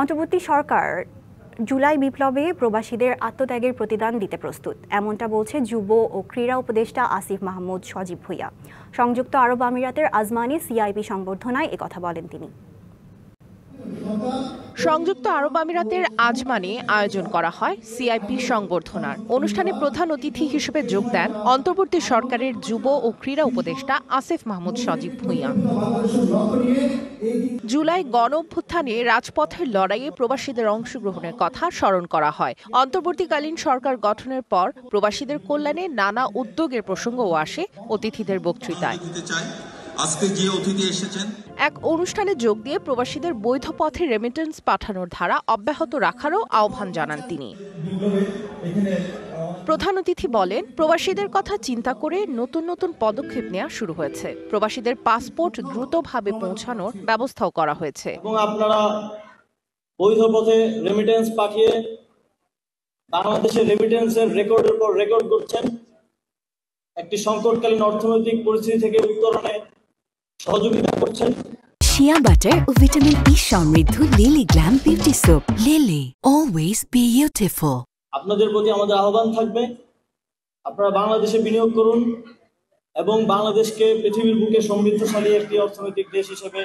অন্তর্বর্তী সরকার জুলাই বিপ্লবে প্রবাসীদের আত্মত্যাগের প্রতিদান দিতে প্রস্তুত, এমনটা বলছে যুব ও ক্রীড়া উপদেষ্টা আসিফ মাহমুদ সজীব ভুঁইয়া। সংযুক্ত আরব আমিরাতের আজমানে সিআইপি সংবর্ধনায় একথা বলেন তিনি। সংযুক্ত আরব আমিরাতের আজমানে আয়োজন করা হয় সিআইপি সংবর্ধনার অনুষ্ঠানে প্রধান অতিথি হিসেবে যোগ দেন অন্তর্বর্তী সরকারের যুব ও ক্রীড়া উপদেষ্টা আসিফ মাহমুদ সজীব ভুঁইয়া। জুলাই গণ অভ্যুত্থানে রাজপথের লড়াইয়ে প্রবাসীদের অংশগ্রহণের কথা স্মরণ করা হয়। অন্তর্বর্তীকালীন সরকার গঠনের পর প্রবাসীদের কল্যাণে নানা উদ্যোগের প্রসঙ্গও আসে অতিথিদের বক্তৃতায়। আজকে যে অতিথি এসেছেন, এক অনুষ্ঠানে যোগ দিয়ে প্রবাসীদের বৈধ পথে রেমিটেন্স পাঠানোর ধারা অব্যাহত রাখারও আহ্বান জানান তিনি। প্রধান অতিথি বলেন, প্রবাসীদের কথা চিন্তা করে নতুন নতুন পদক্ষেপ নেওয়া শুরু হয়েছে। প্রবাসীদের পাসপোর্ট দ্রুতভাবে পৌঁছানোর ব্যবস্থাও করা হয়েছে। এবং আপনারা বৈধ পথে রেমিটেন্স পাঠিয়ে বাংলাদেশের রেমিটেন্সের রেকর্ডের পর রেকর্ড করছেন। একটি সংকটকালীন অর্থনৈতিক পরিস্থিতি থেকে উত্তরণে সহযোগিতা করছেন। শিয়া বাটার ও ভিটামিন ই সমৃদ্ধ lily glam beauty soap. Lily, always beautiful. আপনাদের প্রতি আমাদের আহ্বান থাকবে, আপনারা বাংলাদেশে বিনিয়োগ করুন এবং বাংলাদেশকে পৃথিবীর বুকে সমৃদ্ধশালী একটি অর্থনৈতিক দেশ হিসেবে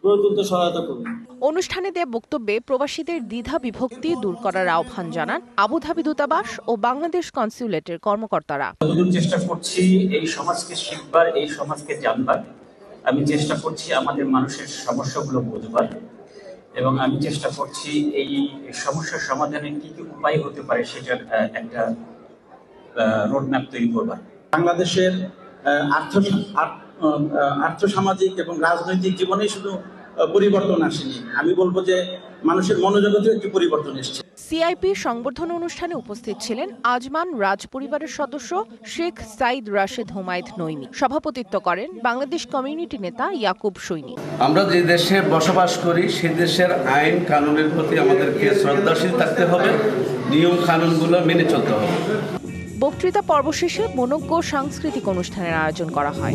গড়ে তুলতে সহায়তা করুন। অনুষ্ঠানে দেয়া বক্তব্যে প্রবাসীদের দ্বিধা বিভক্তি দূর করার আহ্বান জানান আবুধাবি দূতাবাস ও বাংলাদেশ কনস্যুলেটের কর্মকর্তারা। যতদূর চেষ্টা করছি এই সমাজকে শিখবার, এই সমাজকে জানবার, আমি চেষ্টা করছি আমাদের মানুষের সমস্যাগুলো বুঝবার, এবং আমি চেষ্টা করছি এই সমস্যার সমাধানে কি কি উপায় হতে পারে সেটার একটা রোডম্যাপ তৈরি করবার। বাংলাদেশের আর্থসামাজিক এবং রাজনৈতিক জীবনে শুধু পরিবর্তন আসেনি, আমি বলবো যে মানুষের মনোজগতেও একটি পরিবর্তন এসেছে। সিআইপি সংবর্ধনা অনুষ্ঠানে উপস্থিত ছিলেন আজমান রাজ পরিবারের সদস্য শেখ সাইদ রাশেদ হুমায়দ নইমি। সভাপতিত্ব করেন বাংলাদেশ কমিউনিটি নেতা ইয়াকুব সৈনী। আমরা যে দেশে বসবাস করি সে দেশের আইন কানুনের প্রতি আমাদেরকে শ্রদ্ধাশীল থাকতে হবে, নিয়ম কানুনগুলো মেনে চলতে হবে। বক্তৃতা পর্ব শেষে মনোজ্ঞ সাংস্কৃতিক অনুষ্ঠানের আয়োজন করা হয়।